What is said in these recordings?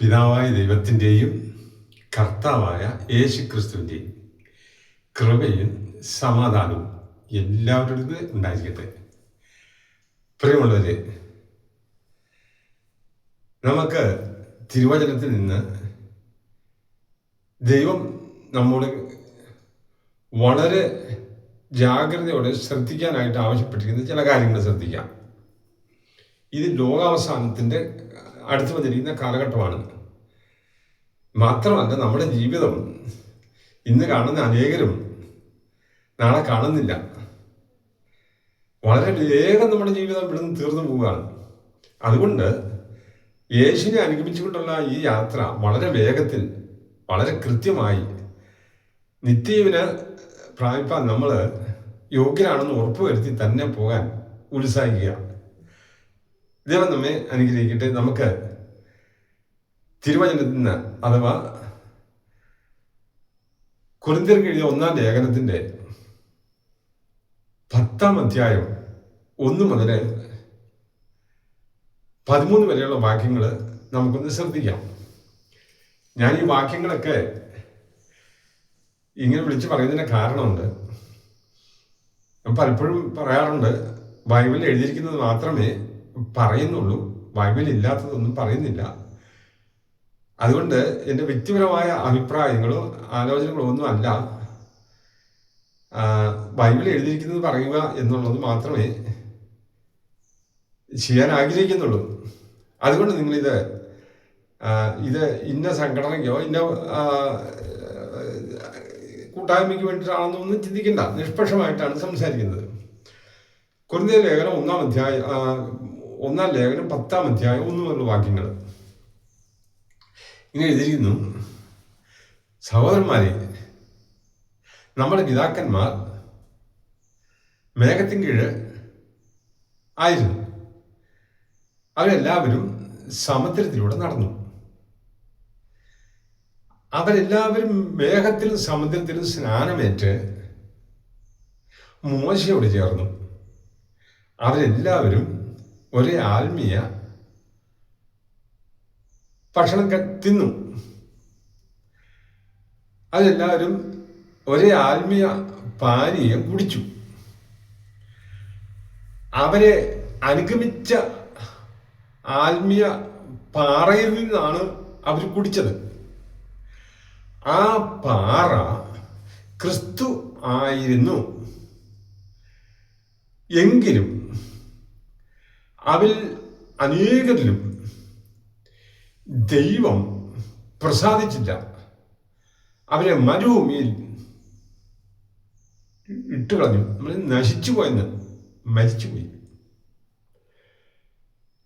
പിതാവായ ദൈവത്തിൻ്റെയും കർത്താവായ യേശുക്രിസ്തുവിൻ്റെയും കൃപയും സമാധാനവും എല്ലാവരുടെ ഉണ്ടായിരിക്കട്ടെ. പ്രിയമുള്ളവരെ, നമുക്ക് തിരുവചനത്തിൽ നിന്ന് ദൈവം നമ്മോട് വളരെ ജാഗ്രതയോടെ ശ്രദ്ധിക്കാനായിട്ട് ആവശ്യപ്പെട്ടിരിക്കുന്ന ചില കാര്യങ്ങൾ ശ്രദ്ധിക്കാം. ഇത് ലോകാവസാനത്തിൻ്റെ അടുത്ത് വന്നിരിക്കുന്ന കാലഘട്ടമാണ്. മാത്രമല്ല, നമ്മുടെ ജീവിതം ഇന്ന് കാണുന്ന അനേകരും നാളെ കാണുന്നില്ല. വളരെ വേഗം നമ്മുടെ ജീവിതം ഇവിടുന്ന് തീർന്നു പോവുകയാണ്. അതുകൊണ്ട് യേശുവിനെ അനുഗമിച്ചുകൊണ്ടുള്ള ഈ യാത്ര വളരെ വേഗത്തിൽ, വളരെ കൃത്യമായി നിത്യജീവന് പ്രാപിപ്പാൻ നമ്മൾ യോഗ്യരാണെന്ന് ഉറപ്പുവരുത്തി തന്നെ പോകാൻ ഉത്സാഹിക്കുക. ദൈവം നമ്മെ അനുഗ്രഹിക്കട്ടെ. നമുക്ക് തിരുവചനത്തിൽ നിന്ന്, അഥവാ കൊരിന്ത്യർക്ക് എഴുതിയ 1-ാം ലേഖനത്തിൻ്റെ 10-ാം അധ്യായം 1 മുതൽ 13 വരെയുള്ള വാക്യങ്ങൾ നമുക്കൊന്ന് ശ്രദ്ധിക്കാം. ഞാൻ ഈ വാക്യങ്ങളൊക്കെ ഇങ്ങനെ വിളിച്ചു പറയുന്നതിന് കാരണമുണ്ട്. ഞാൻ പലപ്പോഴും പറയാറുണ്ട്, ബൈബിളിൽ എഴുതിയിരിക്കുന്നത് മാത്രമേ പറയുന്നുള്ളൂ, ബൈബിളിൽ ഇല്ലാത്തതൊന്നും പറയുന്നില്ല. അതുകൊണ്ട് എൻ്റെ വ്യക്തിപരമായ അഭിപ്രായങ്ങളോ ആലോചനകളോ ഒന്നും അല്ല, ബൈബിളിൽ എഴുതിയിരിക്കുന്നത് പറയുക എന്നുള്ളത് മാത്രമേ ചെയ്യാൻ ആഗ്രഹിക്കുന്നുള്ളൂ. അതുകൊണ്ട് നിങ്ങളിത് ഇന്ന സംഘടനയ്ക്കോ ഇന്ന കൂട്ടായ്മയ്ക്ക് വേണ്ടിയിട്ടാണെന്നൊന്നും ചിന്തിക്കണ്ട. നിഷ്പക്ഷമായിട്ടാണ് സംസാരിക്കുന്നത്. കൊരിന്ത്യർ ലേഖനം 1-ാം ലേഖനം 10-ാം അധ്യായം 1 മുതലുള്ള വാക്യങ്ങൾ ഇങ്ങനെ എഴുതിയിരിക്കുന്നു: സഹോദരന്മാരെ, നമ്മുടെ പിതാക്കന്മാർ മേഘത്തിൻ കീഴ് ആയിരുന്നു. അവരെല്ലാവരും സമുദ്രത്തിലൂടെ നടന്നു. അവരെല്ലാവരും മേഘത്തിലും സമുദ്രത്തിലും സ്നാനമേറ്റ് മോശയോട് ചേർന്നു. അവരെല്ലാവരും ഒരേ ആത്മീയ ഭക്ഷണം തിന്നു. അതെല്ലാവരും ഒരേ ആത്മീയ പാനീയം കുടിച്ചു. അവരെ അനുഗമിച്ച ആത്മീയ പാറയിൽ നിന്നാണ് അവർ കുടിച്ചത്. ആ പാറ ക്രിസ്തു ആയിരുന്നു. എങ്കിലും അവരിൽ അനേകരിലും ദൈവം പ്രസാദിച്ചില്ല. അവരെ മരുഭൂമിയിൽ ഇട്ടുകളഞ്ഞു. നമ്മൾ നശിച്ചു പോയെന്ന്, മരിച്ചുപോയി.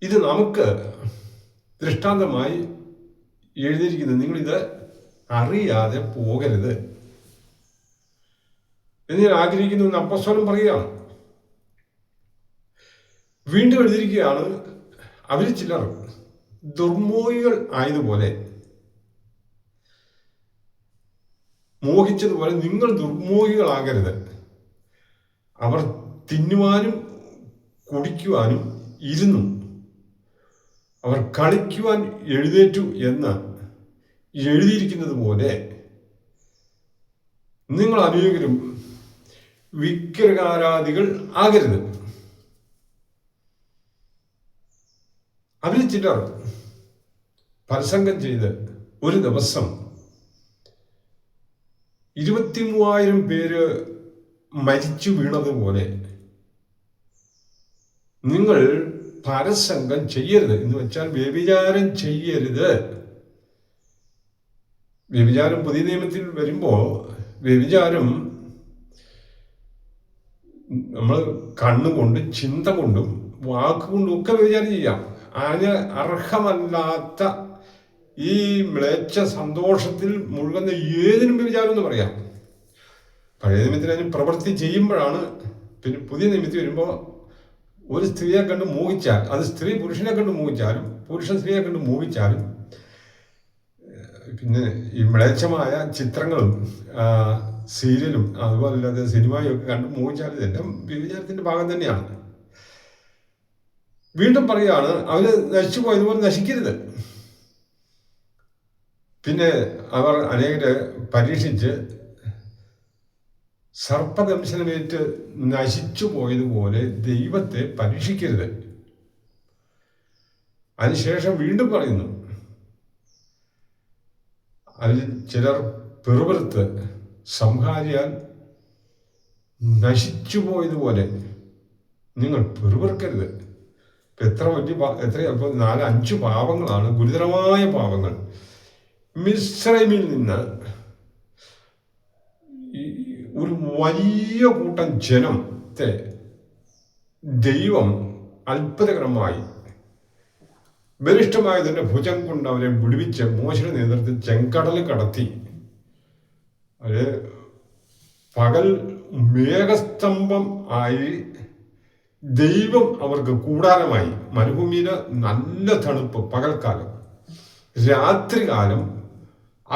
ഇത് നമുക്ക് ദൃഷ്ടാന്തമായി എഴുതിയിരിക്കുന്നത്. നിങ്ങളിത് അറിയാതെ പോകരുത് എന്ന് ഞാൻ ആഗ്രഹിക്കുന്നു എന്ന് അപ്പോസ്തലൻ പറയുകയാണ്. വീണ്ടും എഴുതിയിരിക്കുകയാണ്, അവരിൽ ചിലർ ദുർമോഹികൾ ആയതുപോലെ, മോഹിച്ചതുപോലെ നിങ്ങൾ ദുർമോഹികളാകരുത്. അവർ തിന്നുവാനും കുടിക്കുവാനും ഇരുന്നു, അവർ കളിക്കുവാൻ എഴുന്നേറ്റു എന്ന് എഴുതിയിരിക്കുന്നത് പോലെ നിങ്ങൾ അനേകരും വിഗ്രഹാരാധികൾ ആകരുത്. അതിൽ ചിലർ പരസംഗം ചെയ്ത് ഒരു ദിവസം 23,000 പേര് മരിച്ചു വീണതുപോലെ നിങ്ങൾ പരസംഗം ചെയ്യരുത്. എന്ന് വെച്ചാൽ വ്യഭിചാരം ചെയ്യരുത്. വ്യഭിചാരം പുതിയ നിയമത്തിൽ വരുമ്പോൾ വ്യഭിചാരം നമ്മൾ കണ്ണുകൊണ്ടും ചിന്ത കൊണ്ടും വാക്കുകൊണ്ടും ഒക്കെ വ്യഭിചാരം ചെയ്യാം. അതിന് അർഹമല്ലാത്ത ഈ മ്ലേച്ഛ സന്തോഷത്തിൽ മുഴുകുന്ന ഏതിനും വ്യഭിചാരം എന്ന് പറയാം. പഴയ നിയമത്തിൽ അതിന് പ്രവൃത്തി ചെയ്യുമ്പോഴാണ്. പിന്നെ പുതിയ നിയമത്തിൽ വരുമ്പോൾ ഒരു സ്ത്രീയെ കണ്ട് മോഹിച്ചാൽ, അത് സ്ത്രീ പുരുഷനെ കണ്ട് മോഹിച്ചാലും പുരുഷൻ സ്ത്രീയെ കണ്ട് മോഹിച്ചാലും, പിന്നെ ഈ മ്ലേച്ഛമായ ചിത്രങ്ങളും സീരിയലും അതുപോലെ സിനിമയും ഒക്കെ കണ്ട് മോഹിച്ചാലും ഇതെല്ലാം വ്യഭിചാരത്തിന്റെ ഭാഗം തന്നെയാണ്. വീണ്ടും പറയുകയാണ്, അവര് നശിച്ചു പോയതുപോലെ നശിക്കരുത്. പിന്നെ അവർ അനേകരെ പരീക്ഷിച്ച് സർപ്പദംശനമേറ്റ് നശിച്ചു പോയതുപോലെ ദൈവത്തെ പരീക്ഷിക്കരുത്. അതിനുശേഷം വീണ്ടും പറയുന്നു, അതിൽ ചിലർ പെറുപെറുത്ത് സംഹാരിയാൽ നശിച്ചു പോയതുപോലെ നിങ്ങൾ പെറുപെറുക്കരുത്. എത്രയോ 4-5 പാപങ്ങളാണ് ഗുരുതരമായ പാപങ്ങൾ. മിസ്രൈമിൽ നിന്ന് ഒരു വലിയ കൂട്ടം ജനത്തെ ദൈവം അത്ഭുതകരമായി ബലിഷ്ഠമായതിൻ്റെ ഭുജം കൊണ്ട് അവരെ വിടുവിച്ച് മോശയുടെ നേതൃത്വത്തിൽ ചെങ്കടൽ കടത്തി. അത് പകൽ മേഘസ്തംഭം ആയി ദൈവം അവർക്ക് കൂടാരമായി. മരുഭൂമിയില് നല്ല തണുപ്പ് പകൽക്കാലം, രാത്രികാലം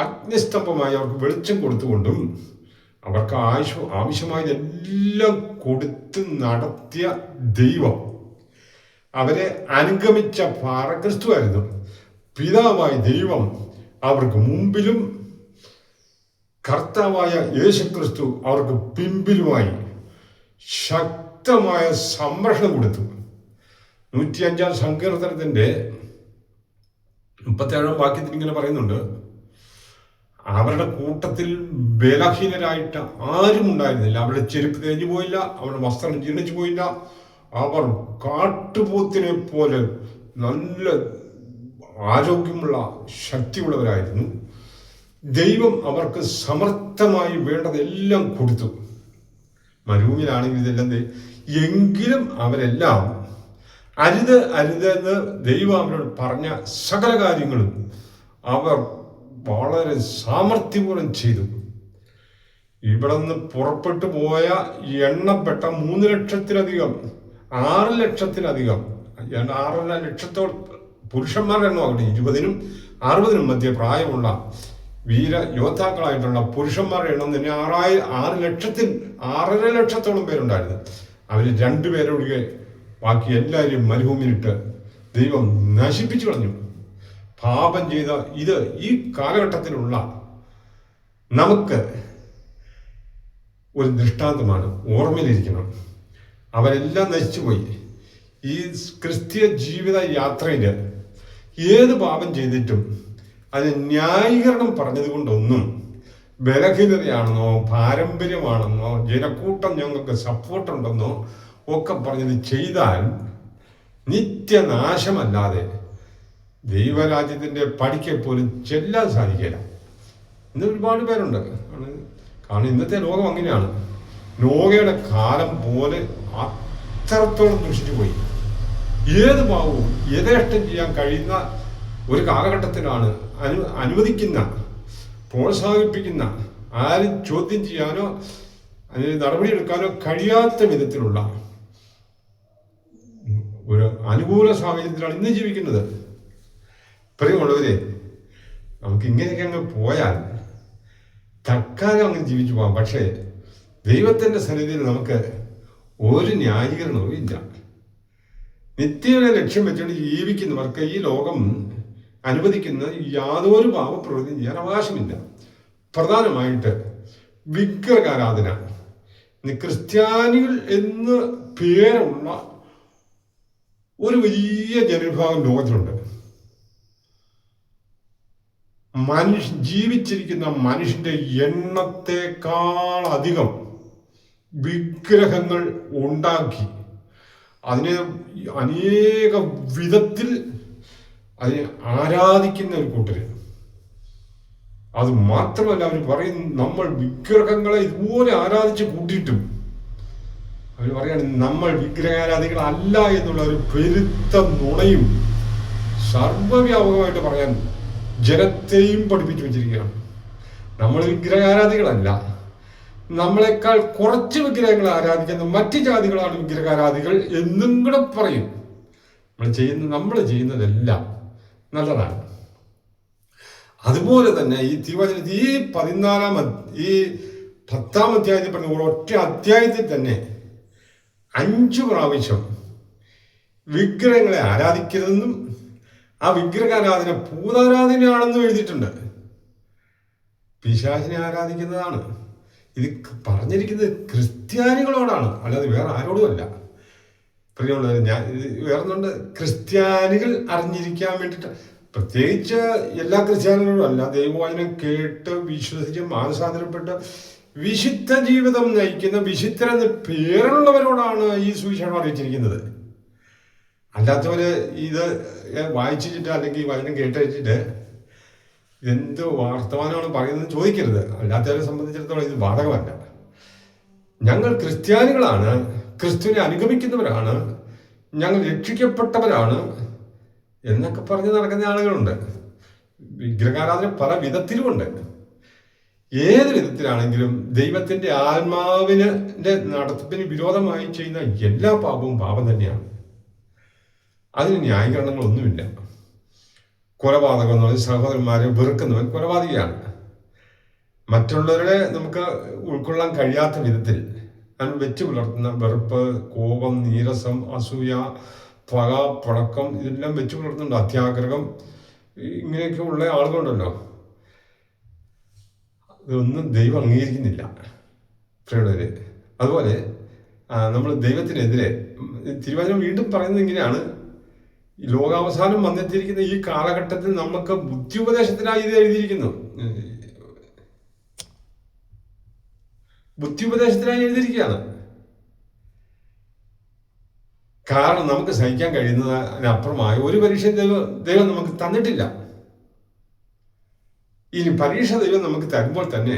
അഗ്നിസ്തംഭമായി അവർക്ക് വെളിച്ചം കൊടുത്തുകൊണ്ടും അവർക്ക് ആവശ്യമായതെല്ലാം കൊടുത്ത് നടത്തിയ ദൈവം അവരെ അനുഗമിച്ച ക്രിസ്തുവായിരുന്നു. പിതാവായ ദൈവം അവർക്ക് മുമ്പിലും കർത്താവായ യേശുക്രിസ്തു അവർക്ക് പിമ്പിലുമായി ശക്തമായ സംരക്ഷണം കൊടുത്തു. 105-ാം സങ്കീർത്തനത്തിന്റെ 37-ാം വാക്യത്തിൽ ഇങ്ങനെ പറയുന്നുണ്ട്, അവരുടെ കൂട്ടത്തിൽ ബലഹീനരായിട്ട് ആരും ഉണ്ടായിരുന്നില്ല. അവരുടെ ചെരുപ്പ് തേഞ്ഞു പോയില്ല, അവരുടെ വസ്ത്രം ജീർണിച്ചു പോയില്ല. അവർ കാട്ടുപോത്തിനെ പോലെ നല്ല ആരോഗ്യമുള്ള ശക്തിയുള്ളവരായിരുന്നു. ദൈവം അവർക്ക് സമർത്ഥമായി വേണ്ടതെല്ലാം കൊടുത്തു. മരുഭൂമിയിലാണെങ്കിൽ ഇതെല്ലാം എങ്കിലും അവരെല്ലാം അരുതെന്ന് ദൈവം അവരോട് പറഞ്ഞ സകല കാര്യങ്ങളും അവർ വളരെ സാമർഥ്യപൂർവ്വം ചെയ്തു. ഇവിടെ നിന്ന് പുറപ്പെട്ടു പോയ എണ്ണപ്പെട്ട 3 ലക്ഷത്തിലധികം 6 ലക്ഷത്തിലധികം 6.5 ലക്ഷത്തോളം പുരുഷന്മാരുടെ എണ്ണമാകട്ടെ 20-നും 60-നും മധ്യ പ്രായമുള്ള വീര യോദ്ധാക്കളായിട്ടുള്ള പുരുഷന്മാരുടെ എണ്ണം തന്നെ 6 ലക്ഷത്തോളം പേരുണ്ടായിരുന്നു. അവര് 2 പേരൊഴികെ ബാക്കി എല്ലാവരും മരുഭൂമിയിലിട്ട് ദൈവം നശിപ്പിച്ചു കളഞ്ഞു. പാപം ചെയ്ത ഈ കാലഘട്ടത്തിലുള്ള നമുക്ക് ഒരു ദൃഷ്ടാന്തമാണ്, ഓർമ്മയിലിരിക്കണം. അവരെല്ലാം നശിച്ചുപോയി. ഈ ക്രിസ്തീയ ജീവിത യാത്രയിൽ ഏത് പാപം ചെയ്തിട്ടും അതിന് ന്യായീകരണം പറഞ്ഞത് കൊണ്ടൊന്നും ബലഹീനതയാണെന്നോ പാരമ്പര്യമാണെന്നോ ജനക്കൂട്ടം ഞങ്ങൾക്ക് സപ്പോർട്ടുണ്ടെന്നോ ഒക്കെ പറഞ്ഞത് ചെയ്താൽ നിത്യനാശമല്ലാതെ ദൈവരാജ്യത്തിൻ്റെ പടിക്ക് പോലും ചെല്ലാൻ സാധിക്കില്ല. ഇന്ന് ഒരുപാട് പേരുണ്ട്. കാരണം ഇന്നത്തെ ലോകം അങ്ങനെയാണ്. നോഹയുടെ കാലം പോലെ അത്രത്തോളം ദുഷിച്ചു പോയി. ഏത് പാവവും യഥേഷ്ടം ചെയ്യാൻ കഴിയുന്ന ഒരു കാലഘട്ടത്തിലാണ് അനുവദിക്കുന്ന, പ്രോത്സാഹിപ്പിക്കുന്ന, ആരും ചോദ്യം ചെയ്യാനോ അതിന് നടപടിയെടുക്കാനോ കഴിയാത്ത വിധത്തിലുള്ള ഒരു അനുകൂല സാഹചര്യത്തിലാണ് ഇന്ന് ജീവിക്കുന്നത്. പ്രിയമുള്ളവരെ, നമുക്ക് ഇങ്ങനെയൊക്കെ അങ്ങ് പോയാൽ തൽക്കാലം അങ്ങനെ ജീവിച്ചു പോകാം. പക്ഷേ ദൈവത്തിൻ്റെ സന്നിധിയിൽ നമുക്ക് ഒരു ന്യായീകരണവും ഇല്ല. നിത്യനെ ലക്ഷ്യം വെച്ചുകൊണ്ട് ജീവിക്കുന്നവർക്ക് ഈ ലോകം അനുവദിക്കുന്ന യാതൊരു പാപപ്രവൃത്തി ചെയ്യാൻ അവകാശമില്ല. പ്രധാനമായിട്ട് വിഗ്രഹാരാധന. ക്രിസ്ത്യാനികൾ എന്ന് പേരുള്ള ഒരു വലിയ ജനവിഭാഗം ലോകത്തിലുണ്ട്. ജീവിച്ചിരിക്കുന്ന മനുഷ്യന്റെ എണ്ണത്തെക്കാൾ അധികം വിഗ്രഹങ്ങൾ ഉണ്ടാക്കി അതിനെ അനേക വിധത്തിൽ അതിനെ ആരാധിക്കുന്ന ഒരു കൂട്ടര്. അത് മാത്രമല്ല, അവർ പറയും നമ്മൾ വിഗ്രഹങ്ങളെ ഇതുപോലെ ആരാധിച്ച് കൂട്ടിയിട്ടും അവർ പറയാണ് നമ്മൾ വിഗ്രഹാരാധികളല്ല എന്നുള്ള ഒരു പെരുത്ത നുണയും സർവ്വവ്യാപകമായിട്ട് പറയാൻ ജനത്തെയും പഠിപ്പിച്ചു വെച്ചിരിക്കുകയാണ്. നമ്മൾ വിഗ്രഹാരാധികളല്ല, നമ്മളെക്കാൾ കുറച്ച് വിഗ്രഹങ്ങളെ ആരാധിക്കുന്ന മറ്റ് ജാതികളാണ് വിഗ്രഹാരാധികൾ എന്നും കൂടെ പറയും. നമ്മൾ ചെയ്യുന്നതെല്ലാം നല്ലതാണ്. അതുപോലെ തന്നെ ഈ തിരുവചനത്തിൽ ഈ 10-ാം അധ്യായത്തിൽ പറഞ്ഞ ഒരൊറ്റ അധ്യായത്തിൽ തന്നെ 5 പ്രാവശ്യം വിഗ്രഹങ്ങളെ ആരാധിക്കരുതെന്നും ആ വിഗ്രഹാരാധന ഭൂതാരാധനയാണെന്നും എഴുതിയിട്ടുണ്ട്. പിശാചിനെ ആരാധിക്കുന്നതാണ്. ഇത് പറഞ്ഞിരിക്കുന്നത് ക്രിസ്ത്യാനികളോടാണ്, അല്ലാതെ വേറെ ആരോടുമല്ല. പ്രിയമുള്ളവരെ, ഞാൻ ഇത് വേറൊന്നുണ്ട്, ക്രിസ്ത്യാനികൾ അറിഞ്ഞിരിക്കാൻ വേണ്ടിയിട്ട്, പ്രത്യേകിച്ച് എല്ലാ ക്രിസ്ത്യാനികളോടും അല്ല, ദൈവവചനം കേട്ട് വിശ്വസിച്ച് മാനസാന്തരപ്പെട്ട് വിശുദ്ധ ജീവിതം നയിക്കുന്ന വിശുദ്ധരെന്ന് പേരുള്ളവരോടാണ് ഈ സുവിശേഷം അറിയിച്ചിരിക്കുന്നത്. അല്ലാത്തവര് ഇത് വായിച്ചിട്ട് അല്ലെങ്കിൽ വചനം കേട്ടയച്ചിട്ട് എന്ത് വർത്തമാനമാണ് പറയുന്നത് ചോദിക്കരുത്. അല്ലാത്തവരെ സംബന്ധിച്ചിടത്തോളം ഇത് ബാധകമല്ല. ഞങ്ങൾ ക്രിസ്ത്യാനികളാണ്, ക്രിസ്തുവിനെ അനുഗമിക്കുന്നവരാണ്, ഞങ്ങൾ രക്ഷിക്കപ്പെട്ടവരാണ് എന്നൊക്കെ പറഞ്ഞ് നടക്കുന്ന ആളുകളുണ്ട്. വിഗ്രഹാരാധന പല വിധത്തിലുമുണ്ട്. ഏത് വിധത്തിലാണെങ്കിലും ദൈവത്തിന്റെ ആത്മാവിന് നടത്തിപ്പിന് വിരോധമായി ചെയ്യുന്ന എല്ലാ പാപവും പാപം തന്നെയാണ്. അതിന് ന്യായീകരണങ്ങളൊന്നുമില്ല. കൊലപാതകം എന്ന് പറഞ്ഞാൽ സഹോദരന്മാരെ വെറുക്കുന്നവൻ കൊലപാതകയാണ്. മറ്റുള്ളവരെ നമുക്ക് ഉൾക്കൊള്ളാൻ കഴിയാത്ത വിധത്തിൽ അവൻ വെച്ച് പുലർത്തുന്ന വെറുപ്പ്, കോപം, നീരസം, അസൂയ, പക, പഴക്കം, ഇതെല്ലാം വെച്ച് പുലർത്തുന്നുണ്ട്. അത്യാഗ്രഹം, ഇങ്ങനെയൊക്കെ ഉള്ള ആളുകളുണ്ടല്ലോ. ഇതൊന്നും ദൈവം അംഗീകരിക്കുന്നില്ല പ്രിയമുള്ളവരെ. അതുപോലെ നമ്മൾ ദൈവത്തിനെതിരെ തിരുവചനം വീണ്ടും പറയുന്നത് ഇങ്ങനെയാണ്: ലോകാവസാനം വന്നെത്തിയിരിക്കുന്ന ഈ കാലഘട്ടത്തിൽ നമുക്ക് ബുദ്ധിയുപദേശത്തിനായി ഇത് എഴുതിയിരിക്കുന്നു. ബുദ്ധിയുപദേശത്തിനായി എഴുതിയിരിക്കുകയാണ്. കാരണം നമുക്ക് സഹിക്കാൻ കഴിയുന്നതിനപ്പുറമായ ഒരു പരീക്ഷ ദൈവം നമുക്ക് തന്നിട്ടില്ല. ഇനി പരീക്ഷ ദൈവം നമുക്ക് തരുമ്പോൾ തന്നെ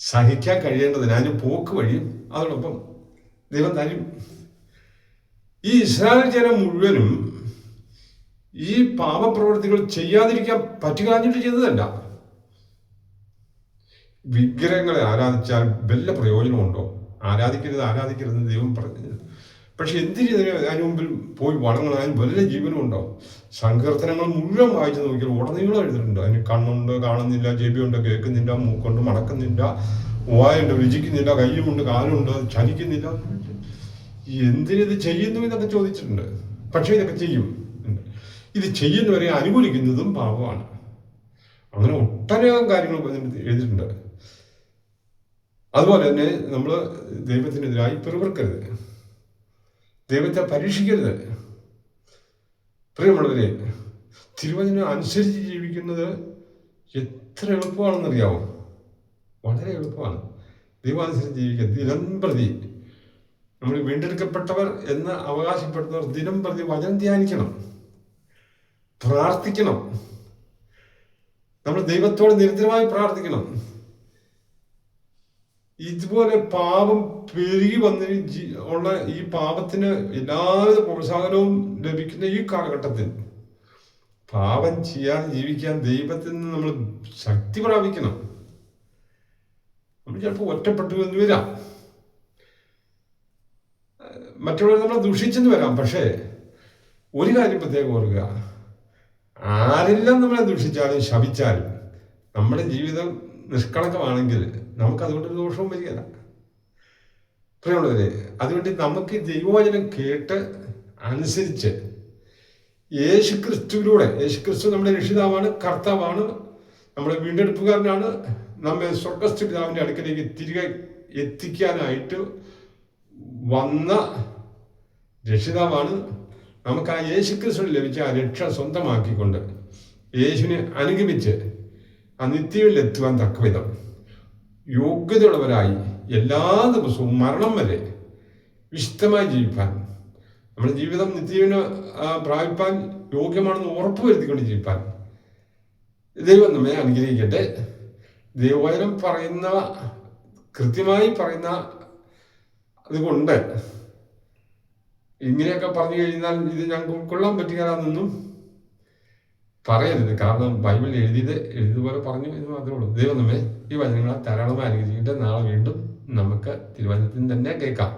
സഹിക്കാൻ കഴിയേണ്ടതിന് അതിന് പോക്ക് വഴിയും അതോടൊപ്പം ദൈവം തരും. ഈ ഇസ്രായേൽ ജനം മുഴുവനും ഈ പാപപ്രവൃത്തികൾ ചെയ്യാതിരിക്കാൻ പറ്റുകാഞ്ഞിട്ട് ചെയ്തതല്ല. വിഗ്രഹങ്ങളെ ആരാധിച്ചാൽ വല്ല പ്രയോജനമുണ്ടോ? ആരാധിക്കരുത് ദൈവം പറഞ്ഞു. പക്ഷെ എന്തിനു അതിന് മുമ്പിൽ പോയി വണങ്ങണം? അതിന് വല്ല ജീവനുണ്ടോ? സങ്കീർത്തനങ്ങൾ മുഴുവൻ വായിച്ചു നോക്കിയാൽ ഉടനീളം എഴുതിയിട്ടുണ്ട്. അതിന് കണ്ണുണ്ട്, കാണുന്നില്ല; ചെവിയുണ്ട്, കേൾക്കുന്നില്ല; മൂക്കുണ്ട്, മണക്കുന്നില്ല; വായുണ്ട്, രുചിക്കുന്നില്ല; കയ്യുമുണ്ട്, കാലുണ്ട്, ചലിക്കുന്നില്ല. എന്തിനിത് ചെയ്യുന്നു എന്നൊക്കെ ചോദിച്ചിട്ടുണ്ട്. പക്ഷെ ഇതൊക്കെ ചെയ്യും. ഇത് ചെയ്യുന്നവരെ അനുകൂലിക്കുന്നതും പാപമാണ്. അങ്ങനെ ഒട്ടനേകം കാര്യങ്ങൾ എഴുതിയിട്ടുണ്ട്. അതുപോലെ തന്നെ നമ്മൾ ദൈവത്തിനെതിരായി പിറുപിറുക്കരുത്, ദൈവത്തെ പരീക്ഷിക്കരുത്. പ്രിയമുള്ളവരെ, തിരുവചനം അനുസരിച്ച് ജീവിക്കുന്നത് എത്ര എളുപ്പമാണെന്നറിയാമോ? വളരെ എളുപ്പമാണ്. ദൈവം അനുസരിച്ച് ജീവിക്കുക. ദിനംപ്രതി നമ്മൾ വീണ്ടെടുക്കപ്പെട്ടവർ എന്ന് അവകാശപ്പെടുന്നവർ ദിനംപ്രതി വചനം ധ്യാനിക്കണം, പ്രാർത്ഥിക്കണം. നമ്മൾ ദൈവത്തോട് നിരന്തരമായി പ്രാർത്ഥിക്കണം. ഇതുപോലെ പാപം പെരുകി ഉള്ള ഈ പാപത്തിന് എല്ലാവിധ പ്രോത്സാഹനവും ലഭിക്കുന്ന ഈ കാലഘട്ടത്തിൽ പാപം ചെയ്യാതെ ജീവിക്കാൻ ദൈവത്തിൽ നിന്ന് നമ്മൾ ശക്തി പ്രാപിക്കണം. നമ്മൾ ചിലപ്പോൾ ഒറ്റപ്പെട്ടു എന്ന് വരാം, മറ്റുള്ളവർ നമ്മളെ ദുഷിച്ചെന്ന് വരാം. പക്ഷേ ഒരു കാര്യം പ്രത്യേകം ഓർക്കുക: ആരെല്ലാം നമ്മളെ ദുഷിച്ചാലും ശപിച്ചാലും നമ്മുടെ ജീവിതം നിഷ്കളങ്കമാണെങ്കിൽ നമുക്കതുകൊണ്ടൊരു ദോഷവും വരികയില്ല. പ്രിയമുള്ളവരെ, അതുകൊണ്ട് നമുക്ക് ദൈവവചനം കേട്ട് അനുസരിച്ച് യേശുക്രിസ്തുവിലൂടെ, യേശുക്രിസ്തു നമ്മുടെ രക്ഷിതാവാണ്, കർത്താവാണ്, നമ്മുടെ വീണ്ടെടുപ്പുകാരനാണ്, നമ്മെ സ്വർഗസ്ഥ പിതാവിൻ്റെ അടുക്കലേക്ക് തിരികെ എത്തിക്കാനായിട്ട് വന്ന രക്ഷിതാവാണ്. നമുക്ക് ആ യേശുക്രിസ്തുവിൽ ലഭിച്ച ആ രക്ഷ സ്വന്തമാക്കിക്കൊണ്ട് യേശുവിനെ അനുഗമിച്ച് ആ നിത്യയിൽ എത്തുവാൻ തക്കവിധം യോഗ്യതയുള്ളവരായി എല്ലാ ദിവസവും മരണം വരെ വിശുദ്ധമായി ജീവിപ്പാൻ, നമ്മുടെ ജീവിതം നിത്യവിന് പ്രാപിപ്പാൻ യോഗ്യമാണെന്ന് ഉറപ്പുവരുത്തിക്കൊണ്ട് ജീവിപ്പാൻ ദൈവം നമ്മെ അനുഗ്രഹിക്കട്ടെ. ദൈവവചനം പറയുന്ന, കൃത്യമായി പറയുന്ന അതുകൊണ്ട് ഇങ്ങനെയൊക്കെ പറഞ്ഞു കഴിഞ്ഞാൽ ഇത് ഞങ്ങൾക്ക് ഉൾക്കൊള്ളാൻ പറ്റുകയാണെന്നൊന്നും പറയരുത്. കാരണം ബൈബിളിൽ എഴുതിയതുപോലെ പറഞ്ഞു എന്ന് മാത്രമേ ഉള്ളൂ. ദൈവം നമ്മെ ഈ വചനങ്ങളെ ധാരാളമായി അനുഗ്രഹിച്ചിട്ട് നാളെ വീണ്ടും നമുക്ക് തിരുവചനത്തിൽ തന്നെ കേൾക്കാം.